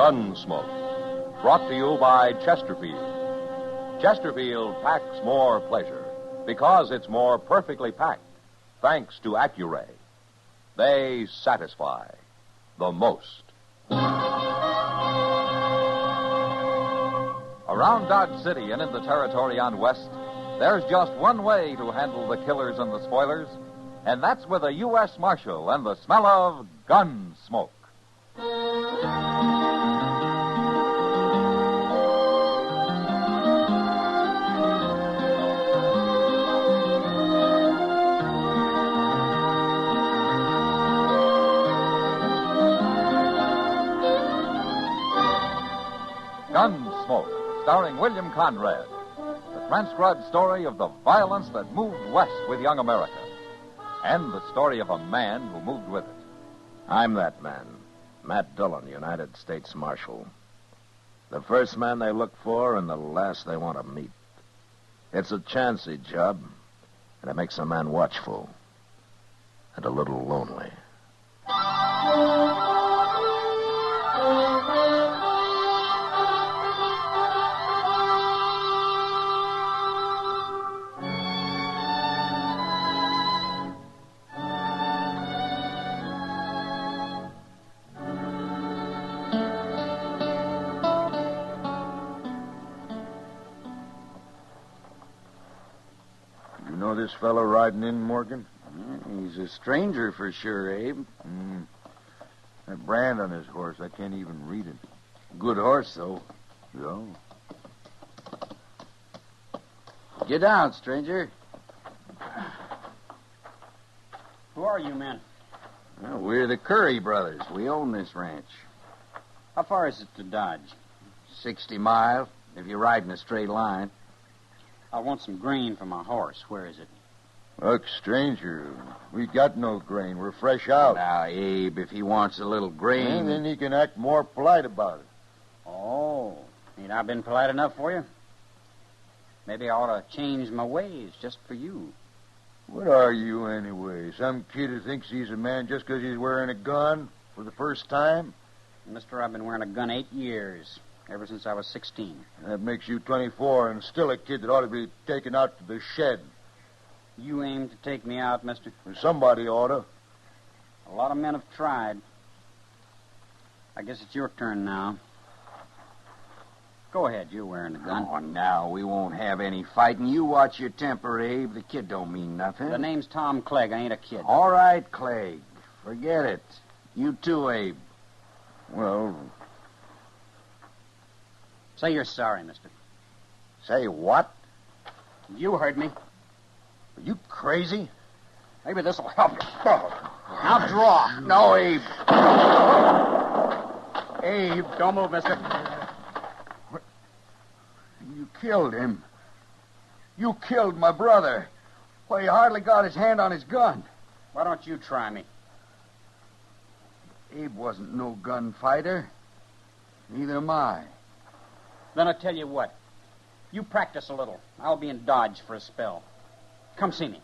Gunsmoke, brought to you by Chesterfield. Chesterfield packs more pleasure because it's more perfectly packed, thanks to Accuray. They satisfy the most. Around Dodge City and in the territory on West, there's just one way to handle the killers and the spoilers, and that's with a U.S. Marshal and the smell of gun smoke. Gunsmoke, starring William Conrad. The transcribed story of the violence that moved west with young America. And the story of a man who moved with it. I'm that man, Matt Dillon, United States Marshal. The first man they look for and the last they want to meet. It's a chancy job, and it makes a man watchful and a little lonely. This fellow riding in, Morgan? He's a stranger for sure, Abe. That brand on his horse, I can't even read it. Good horse, though. Yeah. Get down, stranger. Who are you men? Well, we're the Curry brothers. We own this ranch. How far is it to Dodge? 60 miles, if you ride in a straight line. I want some grain for my horse. Where is it? Look, stranger, we got no grain. We're fresh out. Now, Abe, if he wants a little grain... And then he can act more polite about it. Oh, ain't I been polite enough for you? Maybe I ought to change my ways just for you. What are you, anyway? Some kid who thinks he's a man just because he's wearing a gun for the first time? Mister, I've been wearing a gun 8 years. Ever since I was 16. That makes you 24 and still a kid that ought to be taken out to the shed. You aim to take me out, mister? Somebody ought to. A lot of men have tried. I guess it's your turn now. Go ahead, you're wearing the gun. Oh, now, we won't have any fighting. You watch your temper, Abe. The kid don't mean nothing. The name's Tom Clegg. I ain't a kid. All right, Clegg. Forget it. You too, Abe. Well... Say you're sorry, mister. Say what? You heard me. Are you crazy? Maybe this'll help you. Now draw. No, Abe. Abe, don't move, mister. What? You killed him. You killed my brother. Why, he hardly got his hand on his gun. Why don't you try me? Abe wasn't no gunfighter. Neither am I. Then I tell you what. You practice a little. I'll be in Dodge for a spell. Come see me.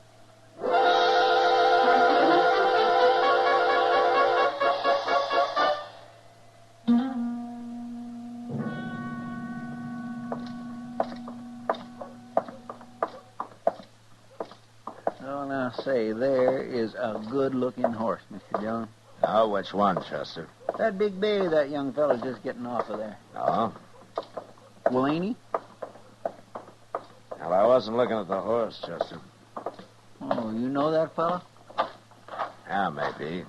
Oh, now, say, there is a good-looking horse, Mr. Dillon. Oh, which one, Chester? That big bay that young fellow's just getting off of there. Oh? Well, ain't he? Well, I wasn't looking at the horse, Chester. Oh, you know that fella? Yeah, maybe.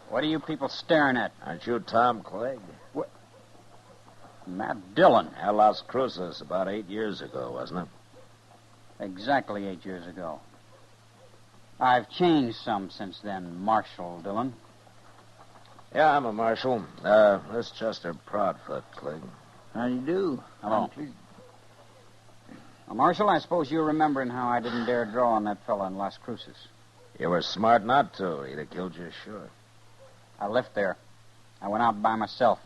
What are you people staring at? Aren't you Tom Clegg? What? Matt Dillon. At Las Cruces about 8 years ago, wasn't it? Exactly 8 years ago. I've changed some since then, Marshal Dillon. Yeah, I'm a marshal. This Chester Proudfoot, Clegg. How do you do? Hello. Marshal, I suppose you're remembering how I didn't dare draw on that fella in Las Cruces. You were smart not to. He'd have killed you, sure. I left there. I went out by myself.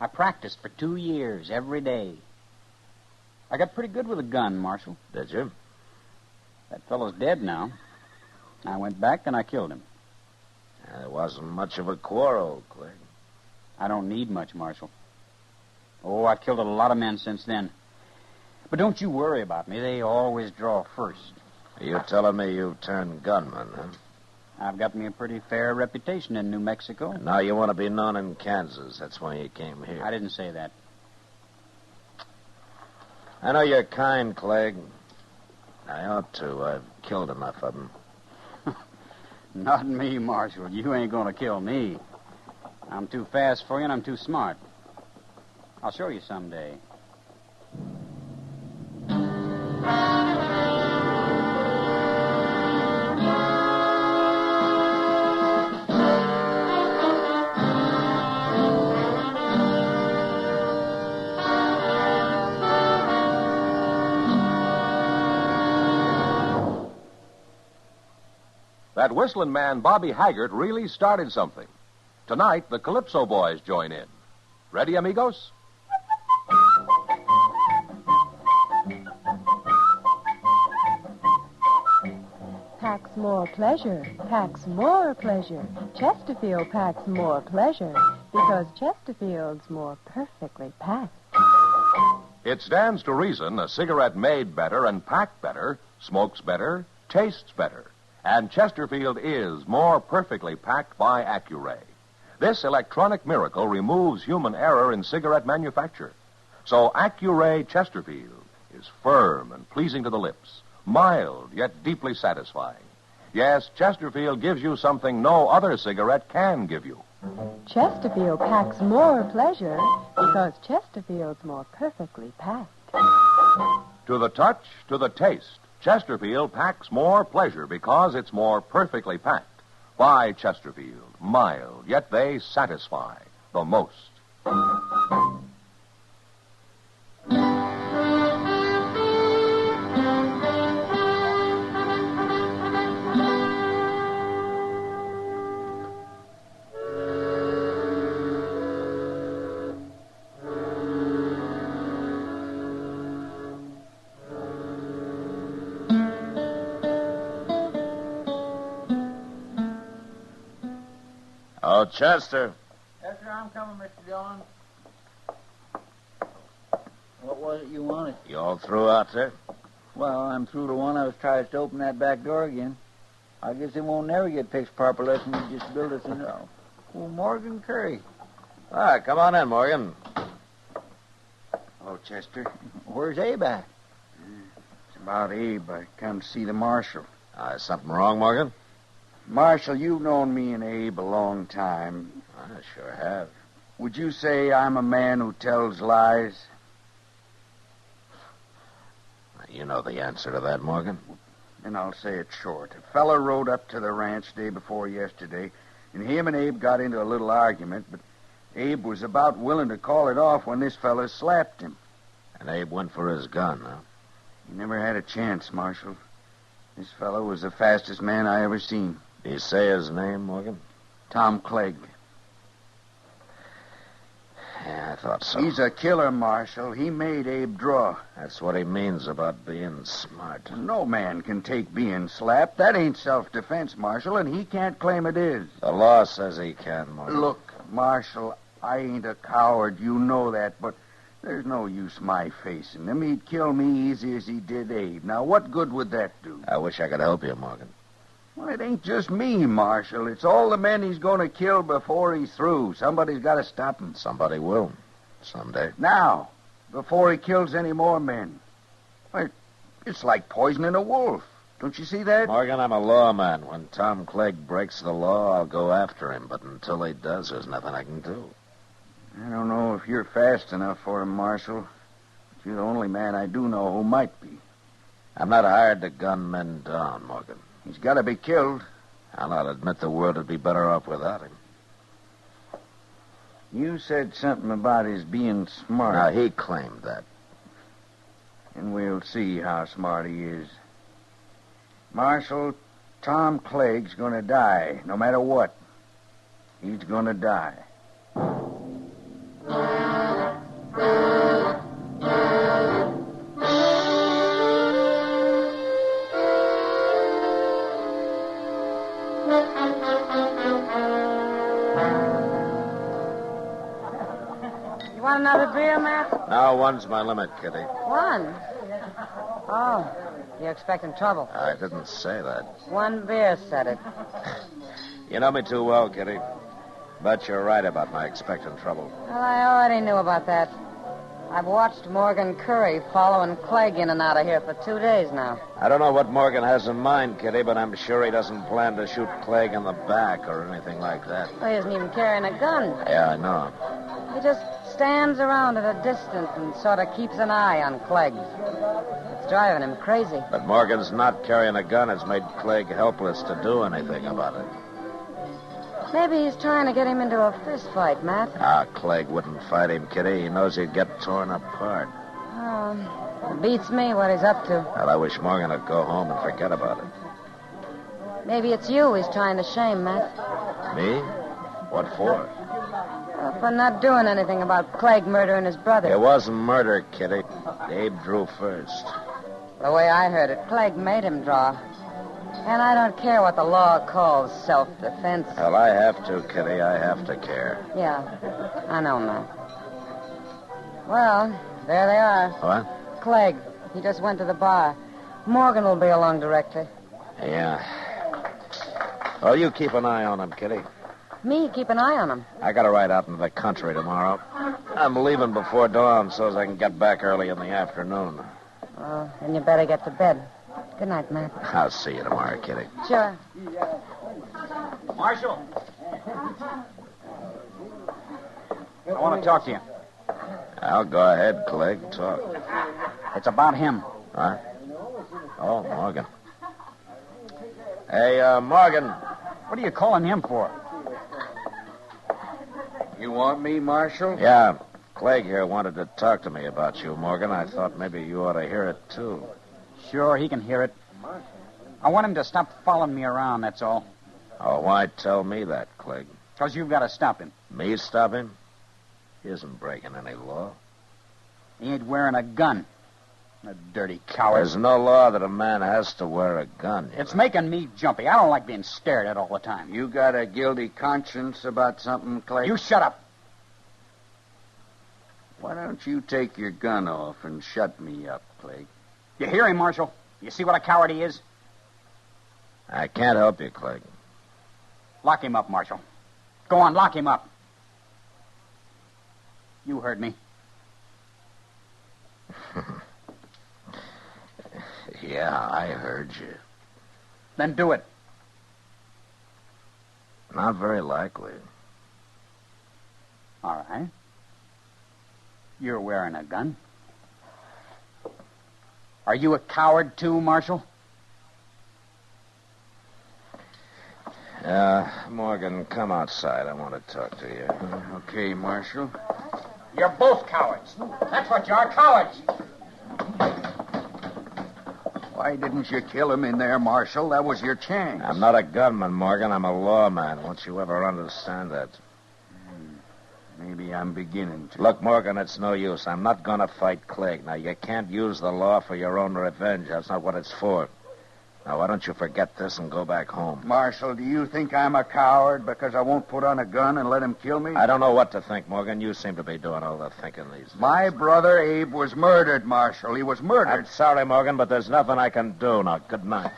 I practiced for 2 years, every day. I got pretty good with a gun, Marshal. Did you? That fellow's dead now. I went back and I killed him. It wasn't much of a quarrel, Clegg. I don't need much, Marshal. Oh, I've killed a lot of men since then. But don't you worry about me. They always draw first. You telling me you've turned gunman, huh? I've got me a pretty fair reputation in New Mexico. And now you want to be known in Kansas. That's why you came here. I didn't say that. I know you're kind, Clegg. I ought to. I've killed enough of them. Not me, Marshal. You ain't going to kill me. I'm too fast for you, and I'm too smart. I'll show you someday. That whistling man, Bobby Haggart, really started something. Tonight, the Calypso Boys join in. Ready, amigos? Packs more pleasure, packs more pleasure. Chesterfield packs more pleasure because Chesterfield's more perfectly packed. It stands to reason a cigarette made better and packed better smokes better, tastes better. And Chesterfield is more perfectly packed by Accuray. This electronic miracle removes human error in cigarette manufacture. So Accuray Chesterfield is firm and pleasing to the lips, mild yet deeply satisfying. Yes, Chesterfield gives you something no other cigarette can give you. Chesterfield packs more pleasure because Chesterfield's more perfectly packed. To the touch, to the taste, Chesterfield packs more pleasure because it's more perfectly packed. By Chesterfield, mild, yet they satisfy the most. Oh, Chester. Yes, sir, I'm coming, Mr. Dillon. What was it you wanted? You all through out there? Well, I'm through to one. I was trying to open that back door again. I guess it won't never get fixed proper unless we just build us a new... Oh, Morgan Curry. All right, come on in, Morgan. Oh, Chester. Where's Abe at? It's about Abe. I come to see the marshal. Is something wrong, Morgan? Marshal, you've known me and Abe a long time. I sure have. Would you say I'm a man who tells lies? You know the answer to that, Morgan. And I'll say it short. A fella rode up to the ranch day before yesterday, and him and Abe got into a little argument, but Abe was about willing to call it off when this fella slapped him. And Abe went for his gun, huh? He never had a chance, Marshal. This fella was the fastest man I ever seen. Did you say his name, Morgan? Tom Clegg. Yeah, I thought so. He's a killer, Marshal. He made Abe draw. That's what he means about being smart. No man can take being slapped. That ain't self-defense, Marshal, and he can't claim it is. The law says he can, Morgan. Look, Marshal, I ain't a coward. You know that, but there's no use my facing him. He'd kill me easy as he did Abe. Now, what good would that do? I wish I could help you, Morgan. Well, it ain't just me, Marshal. It's all the men he's going to kill before he's through. Somebody's got to stop him. Somebody will. Someday. Now, before he kills any more men. Why, it's like poisoning a wolf. Don't you see that? Morgan, I'm a lawman. When Tom Clegg breaks the law, I'll go after him. But until he does, there's nothing I can do. I don't know if you're fast enough for him, Marshal. But you're the only man I do know who might be. I'm not hired to gun men down, Morgan. He's got to be killed. I'll admit the world would be better off without him. You said something about his being smart. Now, he claimed that. And we'll see how smart he is. Marshal, Tom Clegg's going to die, no matter what. He's going to die. want another beer, Matt? No, one's my limit, Kitty. One? Oh, you're expecting trouble. I didn't say that. One beer said it. You know me too well, Kitty. But you're right about my expecting trouble. Well, I already knew about that. I've watched Morgan Curry following Clegg in and out of here for 2 days now. I don't know what Morgan has in mind, Kitty, but I'm sure he doesn't plan to shoot Clegg in the back or anything like that. Well, he isn't even carrying a gun. Yeah, I know. He just stands around at a distance and sort of keeps an eye on Clegg. It's driving him crazy. But Morgan's not carrying a gun has made Clegg helpless to do anything about it. Maybe he's trying to get him into a fist fight, Matt. Clegg wouldn't fight him, Kitty. He knows he'd get torn apart. It beats me what he's up to. Well, I wish Morgan would go home and forget about it. Maybe it's you he's trying to shame, Matt. Me? What for? For not doing anything about Clegg murdering his brother. It wasn't murder, Kitty. Abe drew first. The way I heard it, Clegg made him draw. And I don't care what the law calls self-defense. Well, I have to, Kitty. I have to care. Yeah, I know, Matt. Well, there they are. What? Clegg. He just went to the bar. Morgan will be along directly. Yeah. Well, you keep an eye on him, Kitty. Me, keep an eye on him. I got to ride out into the country tomorrow. I'm leaving before dawn so as I can get back early in the afternoon. Oh, then you better get to bed. Good night, Matt. I'll see you tomorrow, Kitty. Sure. Marshal. I want to talk to you. I'll go ahead, Clegg. Talk. It's about him. Huh? Oh, Morgan. Hey, Morgan. What are you calling him for? You want me, Marshal? Yeah, Clegg here wanted to talk to me about you, Morgan. I thought maybe you ought to hear it, too. Sure, he can hear it. I want him to stop following me around, that's all. Oh, why tell me that, Clegg? Because you've got to stop him. Me stop him? He isn't breaking any law. He ain't wearing a gun. A dirty coward. There's no law that a man has to wear a gun. It's making me jumpy. I don't like being stared at all the time. You got a guilty conscience about something, Clegg? You shut up. Why don't you take your gun off and shut me up, Clegg? You hear him, Marshal? You see what a coward he is? I can't help you, Clegg. Lock him up, Marshal. Go on, lock him up. You heard me. Yeah, I heard you. Then do it. Not very likely. All right. You're wearing a gun. Are you a coward, too, Marshal? Morgan, come outside. I want to talk to you. Okay, Marshal. You're both cowards. That's what you are, cowards. Why didn't you kill him in there, Marshal? That was your chance. I'm not a gunman, Morgan. I'm a lawman. Won't you ever understand that? Maybe I'm beginning to. Look, Morgan, it's no use. I'm not going to fight Clegg. Now, you can't use the law for your own revenge. That's not what it's for. Now, why don't you forget this and go back home? Marshal, do you think I'm a coward because I won't put on a gun and let him kill me? I don't know what to think, Morgan. You seem to be doing all the thinking these days. My brother Abe was murdered, Marshal. He was murdered. I'm sorry, Morgan, but there's nothing I can do. Now, good night.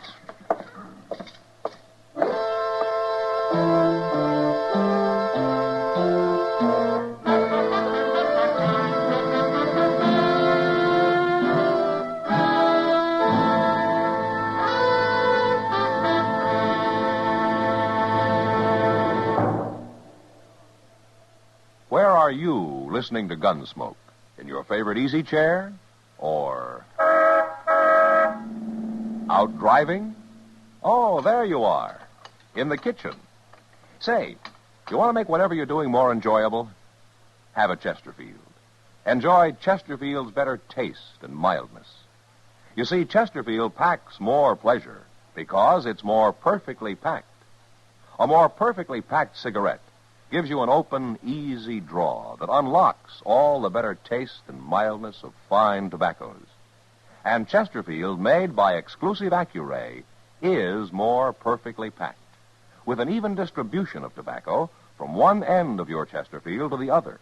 Where are you listening to Gunsmoke? In your favorite easy chair? Or out driving? Oh, there you are. In the kitchen. Say, you want to make whatever you're doing more enjoyable? Have a Chesterfield. Enjoy Chesterfield's better taste and mildness. You see, Chesterfield packs more pleasure because it's more perfectly packed. A more perfectly packed cigarette gives you an open, easy draw that unlocks all the better taste and mildness of fine tobaccos. And Chesterfield, made by exclusive Accuray, is more perfectly packed, with an even distribution of tobacco from one end of your Chesterfield to the other.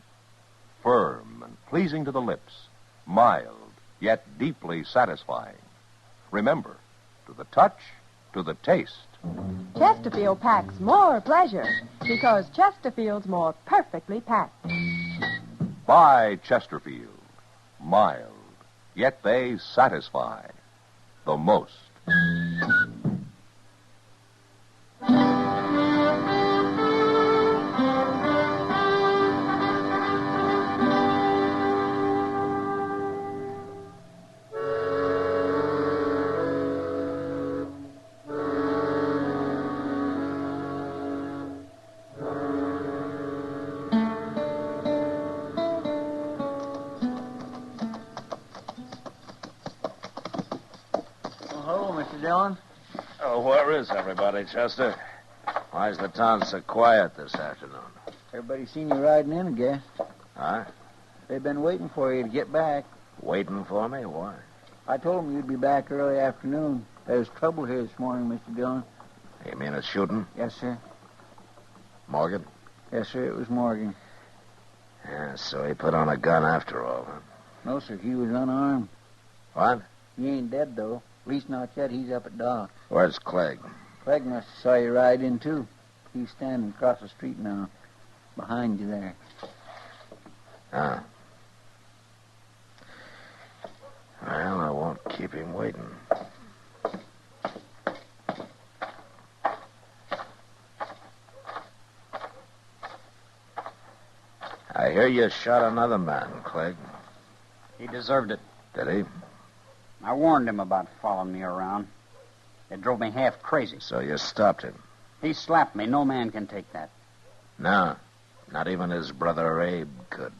Firm pleasing to the lips, mild, yet deeply satisfying. Remember, to the touch, to the taste. Chesterfield packs more pleasure because Chesterfield's more perfectly packed. Buy Chesterfield. Mild, yet they satisfy the most. Dillon? Oh, where is everybody, Chester? Why's the town so quiet this afternoon? Everybody seen you riding in, I guess. Huh? They've been waiting for you to get back. Waiting for me? Why? I told them you'd be back early afternoon. There's trouble here this morning, Mr. Dillon. You mean a shooting? Yes, sir. Morgan? Yes, sir, it was Morgan. Yeah, so he put on a gun after all, huh? No, sir, he was unarmed. What? He ain't dead, though. At least not yet. He's up at dock. Where's Clegg? Craig must have saw you ride in, too. He's standing across the street now. Behind you there. Ah. Well, I won't keep him waiting. I hear you shot another man, Clegg. He deserved it. Did he? I warned him about following me around. It drove me half crazy. So you stopped him? He slapped me. No man can take that. No. Not even his brother Abe could.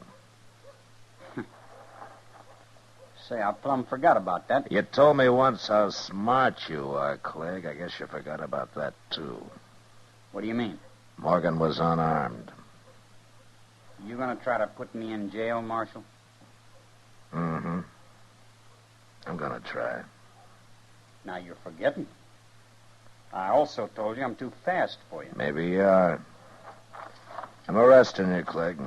Say, I plumb forgot about that. You told me once how smart you are, Clegg. I guess you forgot about that, too. What do you mean? Morgan was unarmed. You gonna try to put me in jail, Marshal? Mm-hmm. I'm gonna try. Now you're forgetting. I also told you I'm too fast for you. Maybe you are. I'm arresting you, Clegg.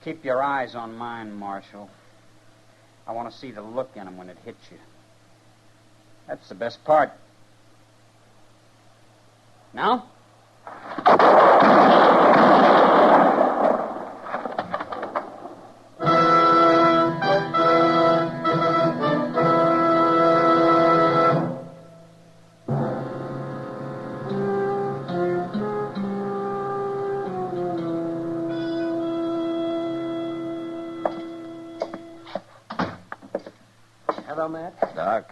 Keep your eyes on mine, Marshal. I want to see the look in them when it hits you. That's the best part. Now? Hello, Matt. Doc?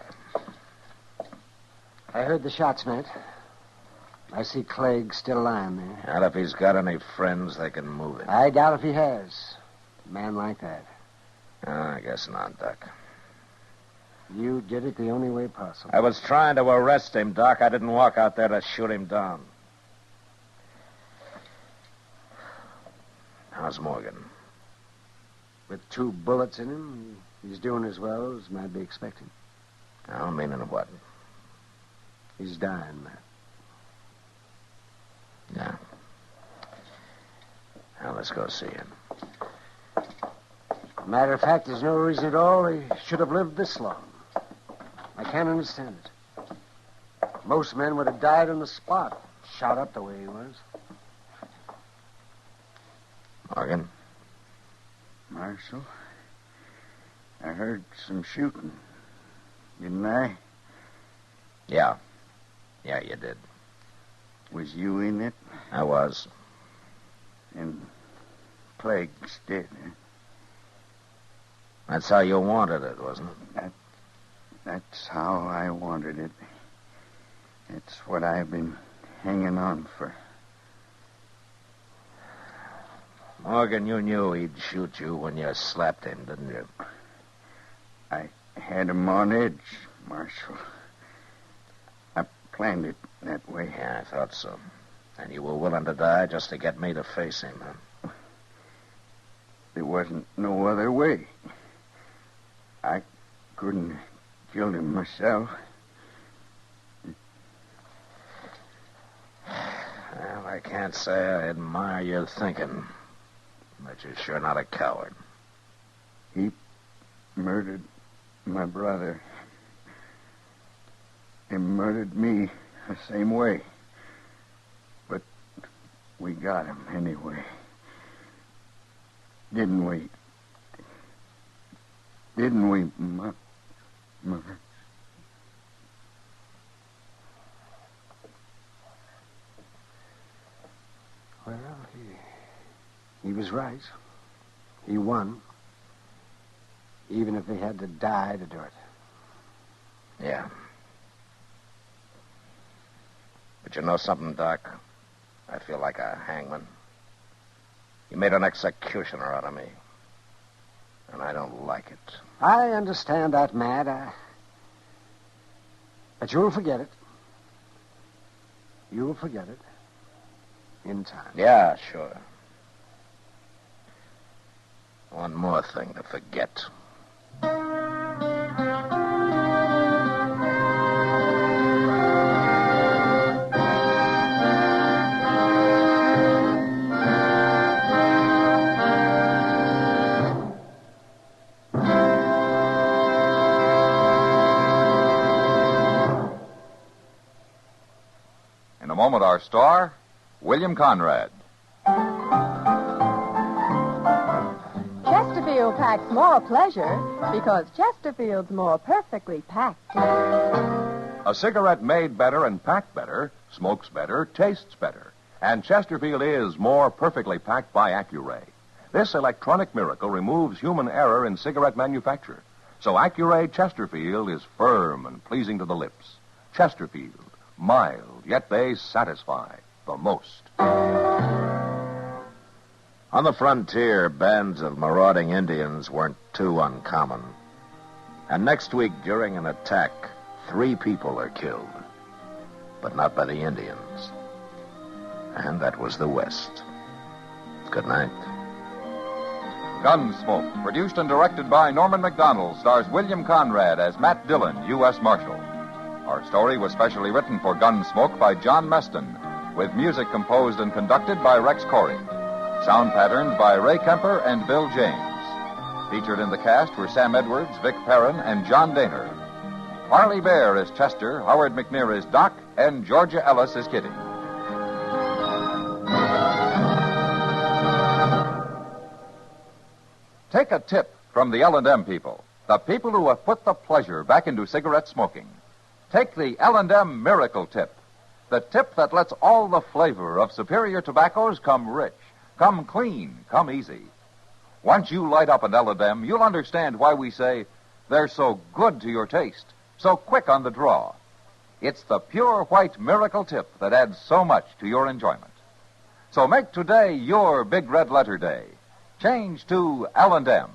I heard the shots, Matt. I see Clegg still lying there. And if he's got any friends, they can move him. I doubt if he has. A man like that. I guess not, Doc. You did it the only way possible. I was trying to arrest him, Doc. I didn't walk out there to shoot him down. How's Morgan? With 2 bullets in him, he's doing as well as might be expected. I don't mean in what? He's dying, Matt. Yeah. Now, let's go see him. Matter of fact, there's no reason at all he should have lived this long. I can't understand it. Most men would have died on the spot, shot up the way he was. Morgan? Marshal, I heard some shooting. Didn't I? Yeah. Yeah, you did. Was you in it? I was. And Clegg's dead, huh? That's how you wanted it, wasn't it? That's how I wanted it. It's what I've been hanging on for. Morgan, you knew he'd shoot you when you slapped him, didn't you? I had him on edge, Marshal. I planned it that way. Yeah, I thought so. And you were willing to die just to get me to face him, huh? There wasn't no other way. I couldn't have killed him myself. Well, I can't say I admire your thinking, but you're sure not a coward. He murdered my brother. He murdered me the same way. But we got him anyway. Didn't we? Didn't we, Mother? Well, he was right. He won. Even if he had to die to do it. Yeah. But you know something, Doc? I feel like a hangman. You made an executioner out of me. And I don't like it. I understand that, Matt. But you'll forget it. You'll forget it. In time. Yeah, sure. One more thing to forget. In a moment, our star, William Conrad. Chesterfield packs more pleasure because Chesterfield's more perfectly packed. A cigarette made better and packed better, smokes better, tastes better. And Chesterfield is more perfectly packed by Accuray. This electronic miracle removes human error in cigarette manufacture. So Accuray Chesterfield is firm and pleasing to the lips. Chesterfield, mild, yet they satisfy the most. On the frontier, bands of marauding Indians weren't too uncommon. And next week, during an attack, 3 people are killed. But not by the Indians. And that was the West. Good night. Gunsmoke, produced and directed by Norman Macdonnell, stars William Conrad as Matt Dillon, U.S. Marshal. Our story was specially written for Gunsmoke by John Meston, with music composed and conducted by Rex Corey. Sound patterned by Ray Kemper and Bill James. Featured in the cast were Sam Edwards, Vic Perrin, and John Dehner. Parley Baer is Chester, Howard McNear is Doc, and Georgia Ellis is Kitty. Take a tip from the L&M people, the people who have put the pleasure back into cigarette smoking. Take the L&M Miracle Tip, the tip that lets all the flavor of superior tobaccos come rich, come clean, come easy. Once you light up an L&M, you'll understand why we say they're so good to your taste, so quick on the draw. It's the pure white Miracle Tip that adds so much to your enjoyment. So make today your big red letter day. Change to L&M.